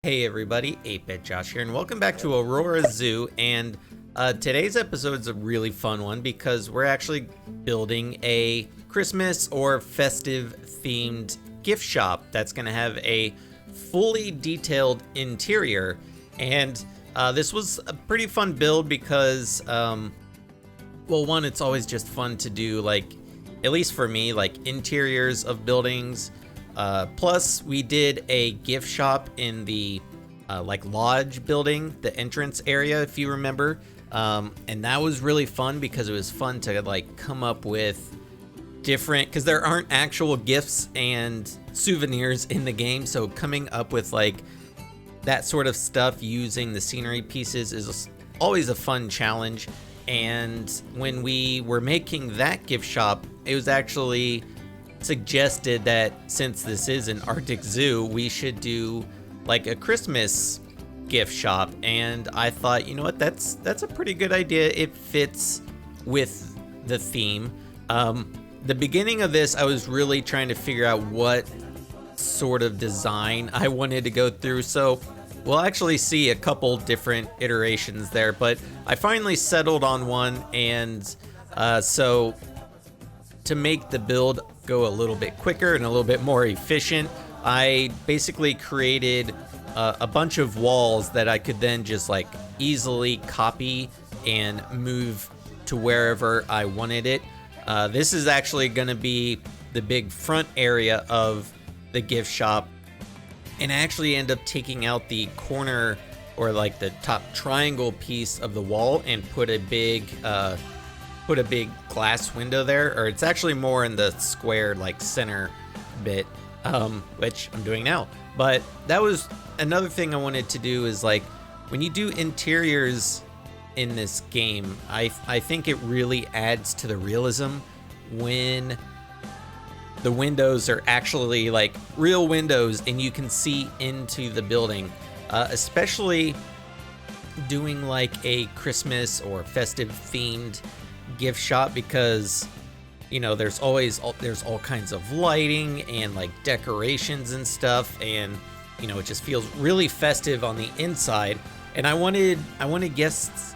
Hey everybody, 8-Bit Josh here, and welcome back to Aurora Zoo. And today's episode is a really fun one because we're actually building a Christmas or festive themed gift shop that's going to have a fully detailed interior. And this was a pretty fun build because, well, one, it's always just fun to do, like, at least for me, like interiors of buildings. Plus, we did a gift shop in the like lodge building, the entrance area, if you remember. And that was really fun because it was fun to like come up with different, because there aren't actual gifts and souvenirs in the game. So coming up with like that sort of stuff using the scenery pieces is always a fun challenge. And when we were making that gift shop, it was actually suggested that since this is an Arctic zoo, we should do like a Christmas gift shop. And I thought, you know what, that's a pretty good idea. It fits with the theme. The beginning of this, I was really trying to figure out what sort of design I wanted to go through. So we'll actually see a couple different iterations there, but I finally settled on one. And so to make the build go a little bit quicker and a little bit more efficient, I basically created a bunch of walls that I could then just like easily copy and move to wherever I wanted it. This is actually going to be the big front area of the gift shop, and I actually end up taking out the corner or like the top triangle piece of the wall and put a big glass window there, or it's actually more in the square like center bit, which I'm doing now. But that was another thing I wanted to do, is like when you do interiors in this game, I think it really adds to the realism when the windows are actually like real windows and you can see into the building, especially doing like a Christmas or festive themed gift shop, because you know there's all kinds of lighting and like decorations and stuff, and you know it just feels really festive on the inside. And I wanted guests,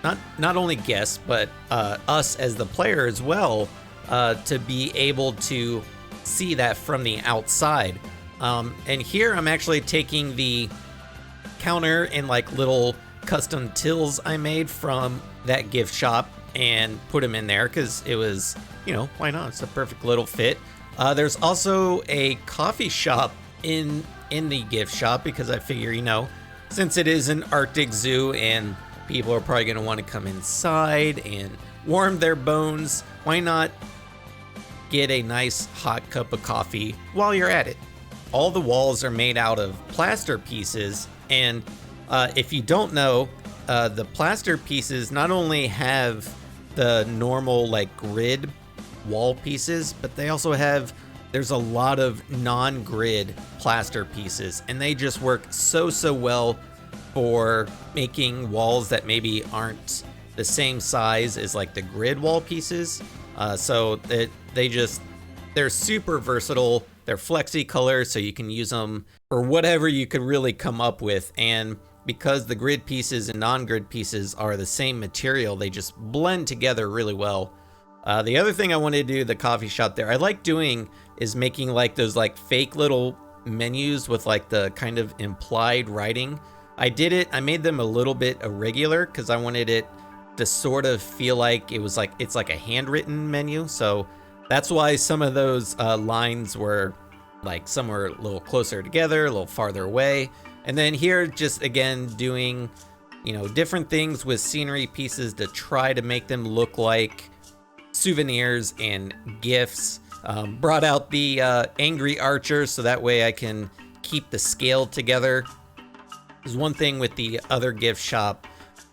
not only guests, but us as the player as well, to be able to see that from the outside. And here I'm actually taking the counter and like little custom tills I made from that gift shop and put them in there because it was, you know, why not? It's a perfect little fit. There's also a coffee shop in the gift shop because I figure, you know, since it is an Arctic zoo and people are probably going to want to come inside and warm their bones, why not get a nice hot cup of coffee while you're at it? All the walls are made out of plaster pieces, and if you don't know, the plaster pieces not only have the normal like grid wall pieces, but they also have, there's a lot of non-grid plaster pieces, and they just work so well for making walls that maybe aren't the same size as like the grid wall pieces. So they're super versatile. They're flexi color, so you can use them for whatever you could really come up with. And because the grid pieces and non-grid pieces are the same material, they just blend together really well. The other thing I wanted to do, the coffee shop there, I like doing is making like those like fake little menus with like the kind of implied writing. I made them a little bit irregular because I wanted it to sort of feel like it's like a handwritten menu. So that's why some of those lines were like, some were a little closer together, a little farther away. And then here, just again, doing, you know, different things with scenery pieces to try to make them look like souvenirs and gifts. Brought out the angry archer so that way I can keep the scale together. There's one thing with the other gift shop,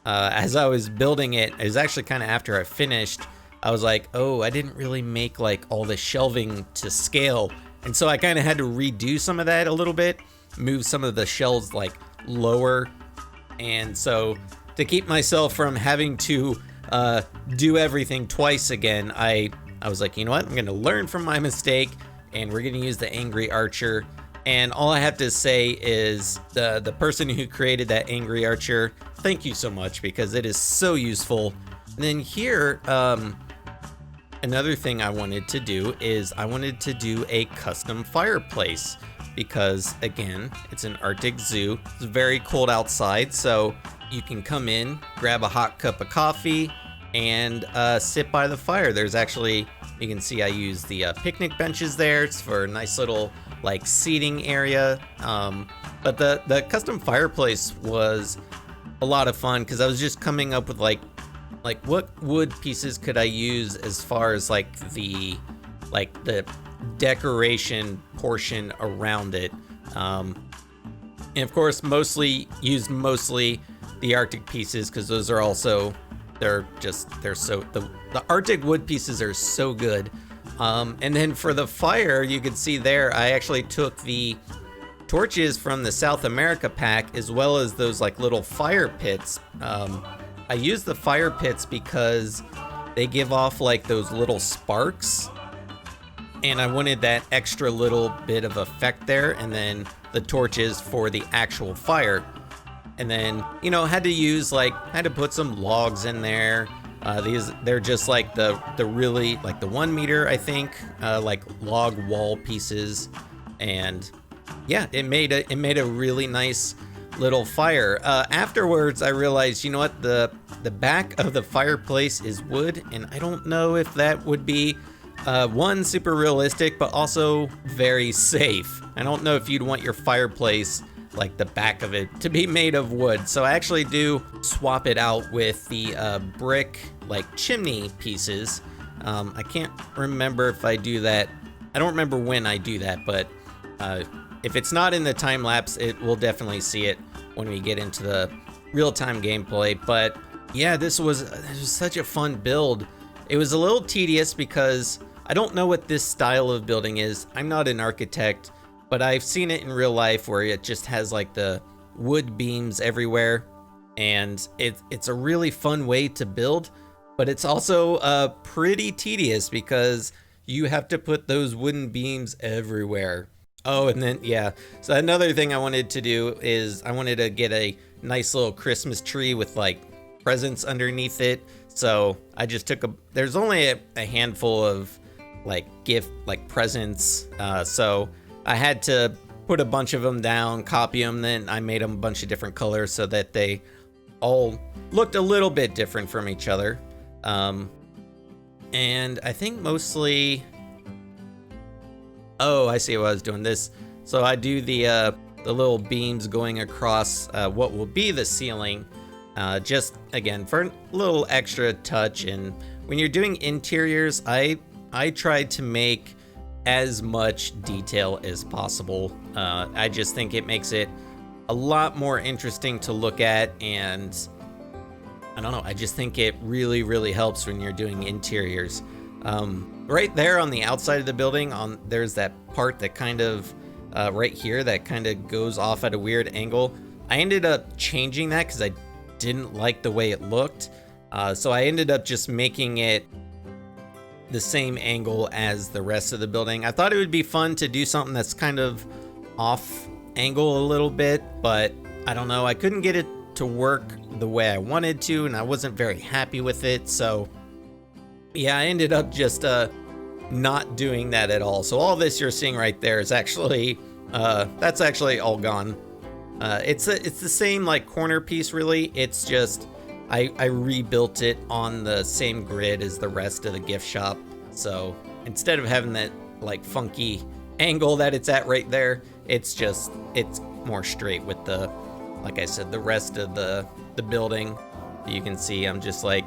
as I was building it was actually kind of after I finished, I was like, oh, I didn't really make like all the shelving to scale. And so I kind of had to redo some of that a little bit, move some of the shelves like lower. And so to keep myself from having to do everything twice again, I was like, you know what, I'm going to learn from my mistake, and we're going to use the angry archer And all I have to say is the person who created that angry archer, thank you so much, because it is so useful. And then here, another thing I wanted to do is I wanted to do a custom fireplace, because again, it's an Arctic zoo. It's very cold outside, so you can come in, grab a hot cup of coffee, and sit by the fire. There's actually, you can see I use the picnic benches there. It's for a nice little like seating area. But the custom fireplace was a lot of fun, because I was just coming up with like what wood pieces could I use as far as like the decoration portion around it. And of course, mostly the Arctic pieces, because those are also, they're so, the Arctic wood pieces are so good. And then for the fire, you can see there, I actually took the torches from the South America pack, as well as those like little fire pits. I use the fire pits because they give off like those little sparks, and I wanted that extra little bit of effect there. And then the torches for the actual fire. And then, you know, had to put some logs in there. They're just like the really like the 1 meter, I think, like log wall pieces. And yeah, it made a really nice little fire. Afterwards, I realized, you know what, the back of the fireplace is wood, and I don't know if that would be one, super realistic, but also very safe. I don't know if you'd want your fireplace, like the back of it, to be made of wood. So I actually do swap it out with the brick like chimney pieces. I can't remember if I do that. I don't remember when I do that, but if it's not in the time lapse, we'll definitely see it when we get into the real-time gameplay. But yeah, this was such a fun build. It was a little tedious because I don't know what this style of building is. I'm not an architect, but I've seen it in real life where it just has like the wood beams everywhere, and it's a really fun way to build, but it's also pretty tedious because you have to put those wooden beams everywhere. Oh, and then, yeah, so another thing I wanted to do is I wanted to get a nice little Christmas tree with like presents underneath it. So I just took there's only a handful of like presents, so I had to put a bunch of them down, copy them, then I made them a bunch of different colors so that they all looked a little bit different from each other. And I think mostly, oh, I see what I was doing this. So I do the little beams going across what will be the ceiling, just again for a little extra touch. And when you're doing interiors, I tried to make as much detail as possible. I just think it makes it a lot more interesting to look at, and I don't know, I just think it really, really helps when you're doing interiors. Right there on the outside of the building, there's that part that kind of right here that kind of goes off at a weird angle. I ended up changing that because I didn't like the way it looked. So I ended up just making it the same angle as the rest of the building. I thought it would be fun to do something that's kind of off angle a little bit, but I don't know, I couldn't get it to work the way I wanted to, and I wasn't very happy with it. So yeah, I ended up just not doing that at all. So all this you're seeing right there is actually that's actually all gone. It's the same like corner piece really. It's just I rebuilt it on the same grid as the rest of the gift shop. So instead of having that like funky angle that it's at right there, it's more straight with the, like I said, the rest of the building. You can see I'm just like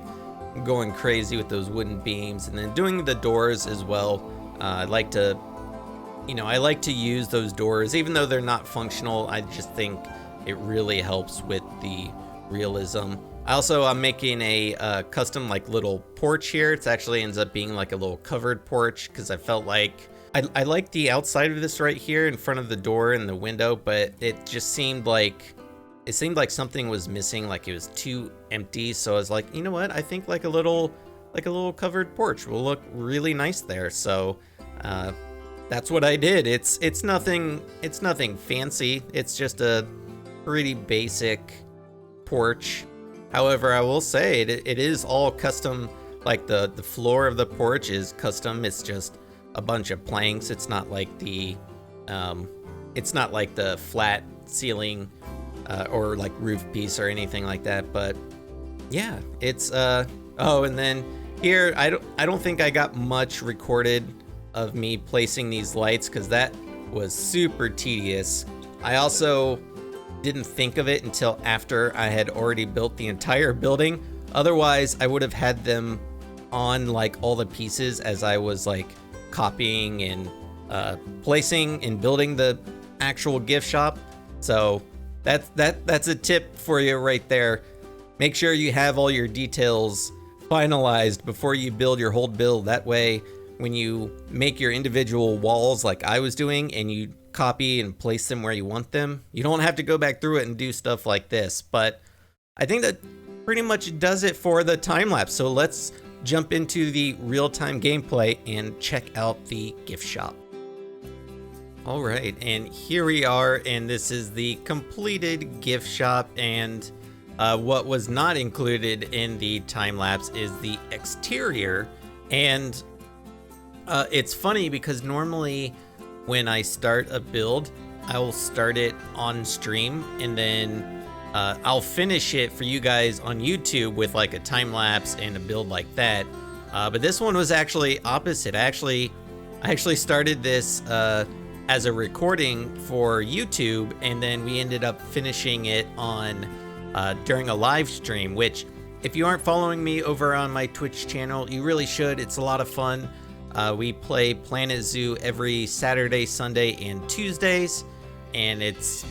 going crazy with those wooden beams, and then doing the doors as well. I like to use those doors, even though they're not functional. I just think it really helps with the realism. I'm making a custom like little porch here. It actually ends up being like a little covered porch because I felt like I like the outside of this right here in front of the door and the window, but it just seemed like something was missing, like it was too empty. So I was like, you know what? I think like a little covered porch will look really nice there. So that's what I did. It's nothing fancy. It's just a pretty basic porch. However, I will say it is all custom. Like the floor of the porch is custom. It's just a bunch of planks. It's not like the flat ceiling or like roof piece or anything like that. But yeah, it's oh, and then here I don't think I got much recorded of me placing these lights because that was super tedious. I also didn't think of it until after I had already built the entire building. Otherwise, I would have had them on like all the pieces as I was like copying and placing and building the actual gift shop. So that's a tip for you right there. Make sure you have all your details finalized before you build your whole build. That way, when you make your individual walls like I was doing and you copy and place them where you want them, you don't have to go back through it and do stuff like this. But I think that pretty much does it for the time lapse. So let's jump into the real-time gameplay and check out the gift shop. All right, and here we are, and this is the completed gift shop. And what was not included in the time lapse is the exterior. And it's funny because normally when I start a build, I will start it on stream and then I'll finish it for you guys on YouTube with like a time lapse and a build like that. But this one was actually opposite. I actually started this as a recording for YouTube, and then we ended up finishing it on during a live stream, which if you aren't following me over on my Twitch channel, you really should. It's a lot of fun. We play Planet Zoo every Saturday, Sunday, and Tuesdays, and it's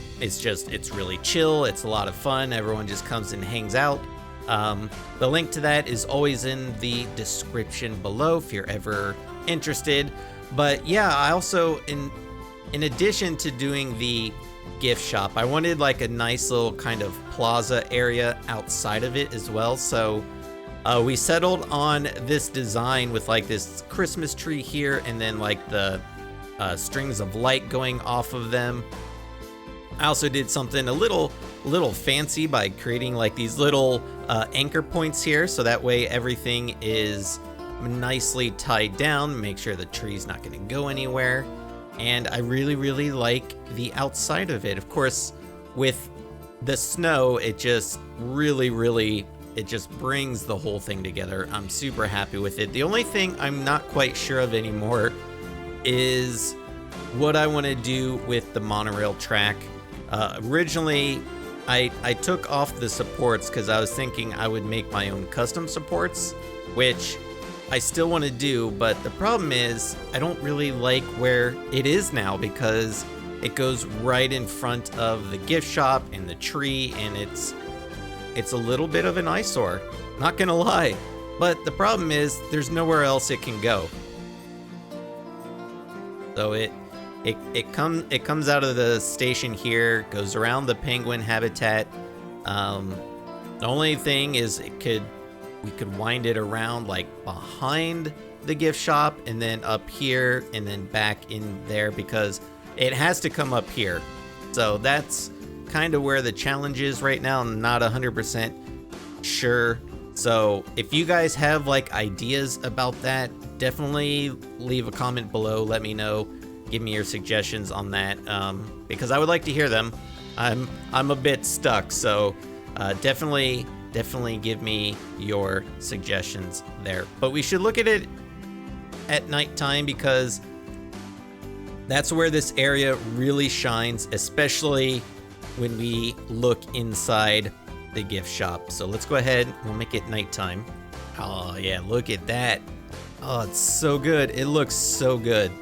really chill. It's a lot of fun. Everyone just comes and hangs out. The link to that is always in the description below if you're ever interested. But yeah, I also, in addition to doing the gift shop, I wanted like a nice little kind of plaza area outside of it as well. So we settled on this design with like this Christmas tree here, and then like the strings of light going off of them. I also did something a little fancy by creating like these little anchor points here, so that way everything is nicely tied down, make sure the tree's not going to go anywhere. And I really like the outside of it. Of course, with the snow, it just really it just brings the whole thing together. I'm super happy with it. The only thing I'm not quite sure of anymore is what I want to do with the monorail track. Originally, I took off the supports because I was thinking I would make my own custom supports, which I still want to do, but the problem is I don't really like where it is now because it goes right in front of the gift shop and the tree, and it's a little bit of an eyesore, not gonna lie. But the problem is there's nowhere else it can go. So it comes out of the station here, goes around the penguin habitat. The only thing is we could wind it around like behind the gift shop and then up here and then back in there because it has to come up here. So that's kind of where the challenge is right now. I'm not 100% sure. So if you guys have like ideas about that, definitely leave a comment below. Let me know. Give me your suggestions on that because I would like to hear them. I'm a bit stuck, so definitely give me your suggestions there. But we should look at it at nighttime because that's where this area really shines, especially when we look inside the gift shop. So let's go ahead, we'll make it nighttime. Oh yeah, look at that. Oh, it's so good. It looks so good.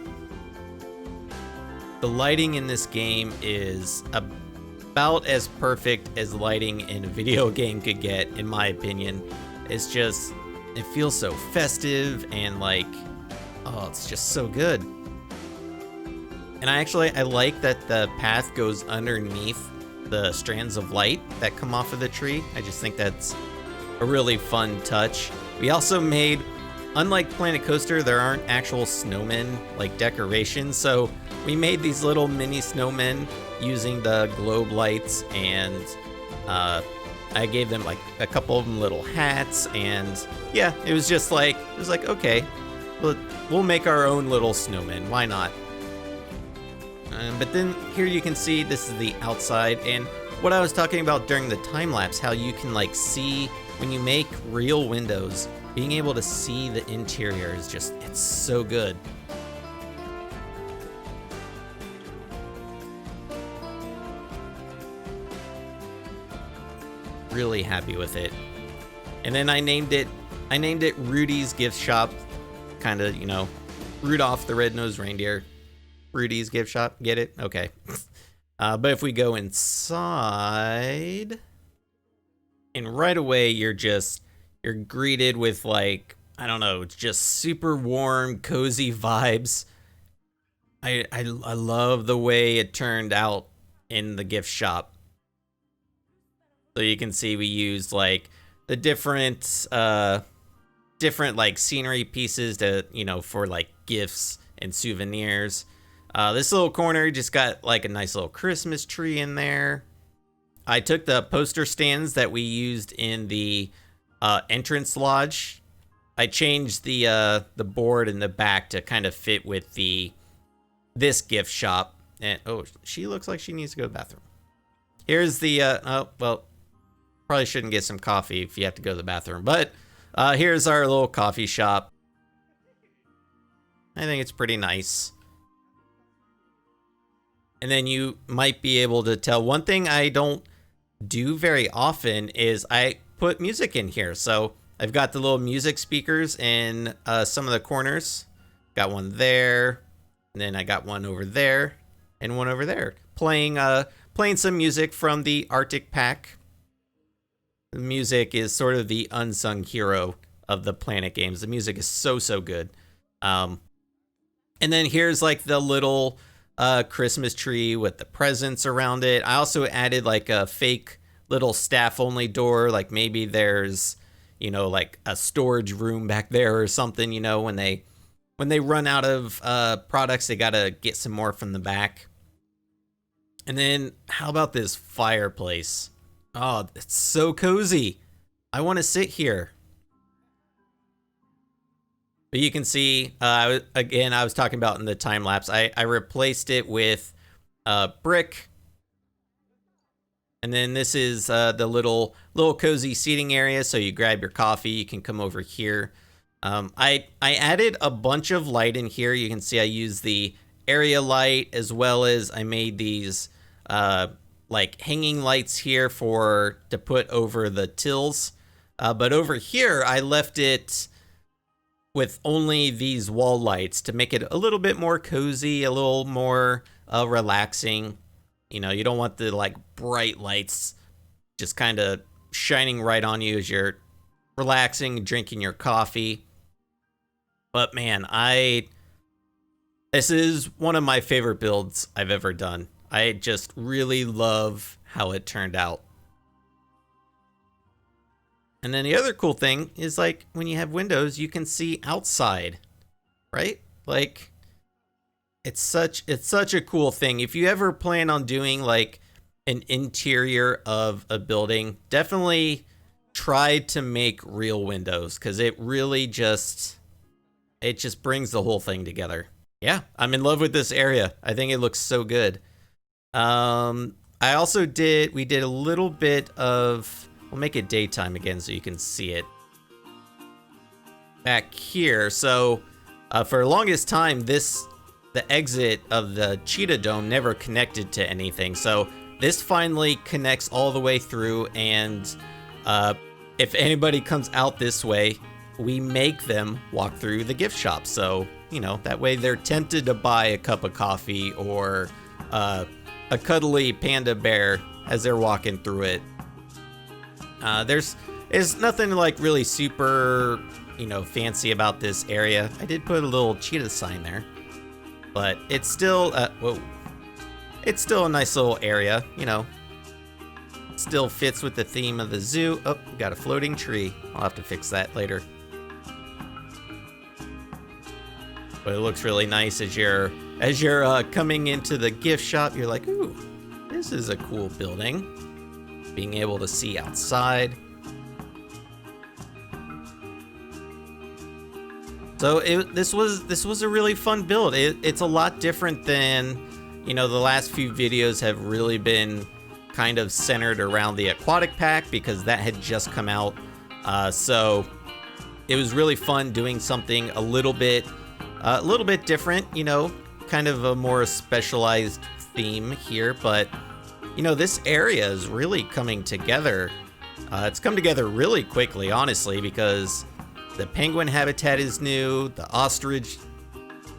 The lighting in this game is about as perfect as lighting in a video game could get, in my opinion. It's just, it feels so festive and like, oh, it's just so good. And I like that the path goes underneath the strands of light that come off of the tree. I just think that's a really fun touch. We also made unlike Planet Coaster, there aren't actual snowmen like decorations, so we made these little mini snowmen using the globe lights, and I gave them like a couple of them little hats, and yeah, it was like, okay, we'll make our own little snowmen, why not? But then here you can see this is the outside, and what I was talking about during the time lapse, how you can like see when you make real windows, being able to see the interior is just, it's so good. Really happy with it. And then I named it Rudy's Gift Shop, kind of, you know, Rudolph the Red-Nosed Reindeer. Rudy's Gift Shop, get it? Okay. But if we go inside, and right away you're greeted with like, I don't know, it's just super warm, cozy vibes. I love the way it turned out in the gift shop. So you can see we used like the different like scenery pieces to, you know, for like gifts and souvenirs. This little corner just got like a nice little Christmas tree in there. I took the poster stands that we used in the entrance lodge. I changed the board in the back to kind of fit with this gift shop. And oh, she looks like she needs to go to the bathroom. Here's the oh well, probably shouldn't get some coffee if you have to go to the bathroom. But here's our little coffee shop. I think it's pretty nice. And then you might be able to tell, one thing I don't do very often is I put music in here. So I've got the little music speakers in some of the corners. Got one there, and then I got one over there, and one over there. Playing some music from the Arctic Pack. The music is sort of the unsung hero of the Planet games. The music is so good. And then here's like the little Christmas tree with the presents around it. I also added like a fake little staff only door, like maybe there's, you know, like a storage room back there or something, you know, when they run out of products, they gotta get some more from the back. And then how about this fireplace? Oh, it's so cozy. I want to sit here. But you can see, again, I was talking about in the time lapse, I replaced it with brick. And then this is the little cozy seating area. So you grab your coffee, you can come over here. I added a bunch of light in here. You can see I used the area light, as well as I made these like hanging lights here to put over the tills. But over here, I left it with only these wall lights to make it a little bit more cozy, a little more relaxing. You know, you don't want the like bright lights just kind of shining right on you as you're relaxing, drinking your coffee. But man, this is one of my favorite builds I've ever done. I just really love how it turned out. And then the other cool thing is, like, when you have windows, you can see outside, right? Like, it's such a cool thing. If you ever plan on doing like an interior of a building, definitely try to make real windows, because it really just brings the whole thing together. Yeah, I'm in love with this area. I think it looks so good. We did a little bit of, we'll make it daytime again so you can see it. Back here, so for the longest time, the exit of the Cheetah Dome never connected to anything. So this finally connects all the way through, and if anybody comes out this way, we make them walk through the gift shop. So, you know, that way they're tempted to buy a cup of coffee or a cuddly panda bear as they're walking through it. There's nothing like really super, you know, fancy about this area. I did put a little cheetah sign there, but it's still it's still a nice little area, you know. Still fits with the theme of the zoo. Oh, we got a floating tree. I'll have to fix that later. But it looks really nice as you're coming into the gift shop. You're like, ooh, this is a cool building. Being able to see outside. So this was a really fun build. It's a lot different than, you know, the last few videos have really been kind of centered around the Aquatic pack because that had just come out. So it was really fun doing something a little bit different, you know, kind of a more specialized theme here. But, you know, this area is really coming together. It's come together really quickly, honestly, because the penguin habitat is new. The ostrich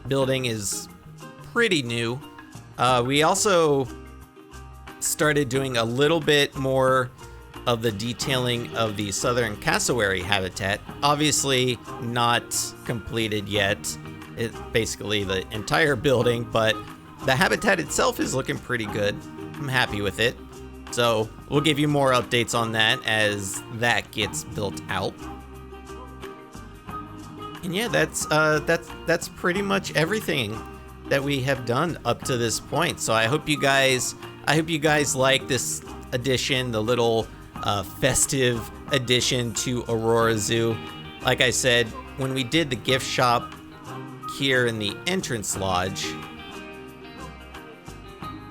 building is pretty new. We also started doing a little bit more of the detailing of the southern cassowary habitat. Obviously not completed yet. It's basically the entire building, but the habitat itself is looking pretty good. I'm happy with it. So we'll give you more updates on that as that gets built out. And yeah, that's pretty much everything that we have done up to this point. So I hope you guys like this addition, the little festive addition to Aurora Zoo. Like I said, when we did the gift shop here in the entrance lodge,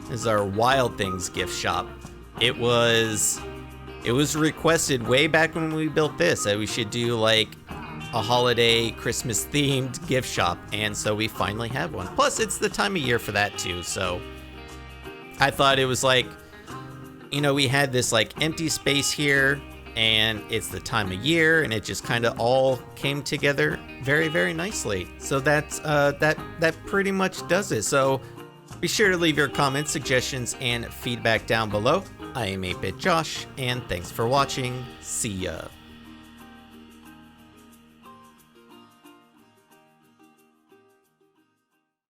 this is our Wild Things gift shop. It was requested way back when we built this that we should do like a holiday Christmas themed gift shop, and so we finally have one. Plus it's the time of year for that too, so I thought it was like, you know, we had this like empty space here and it's the time of year and it just kind of all came together very, very nicely. So that's that pretty much does it. So be sure to leave your comments, suggestions, and feedback down below. I am 8-Bit Josh, and thanks for watching. See ya.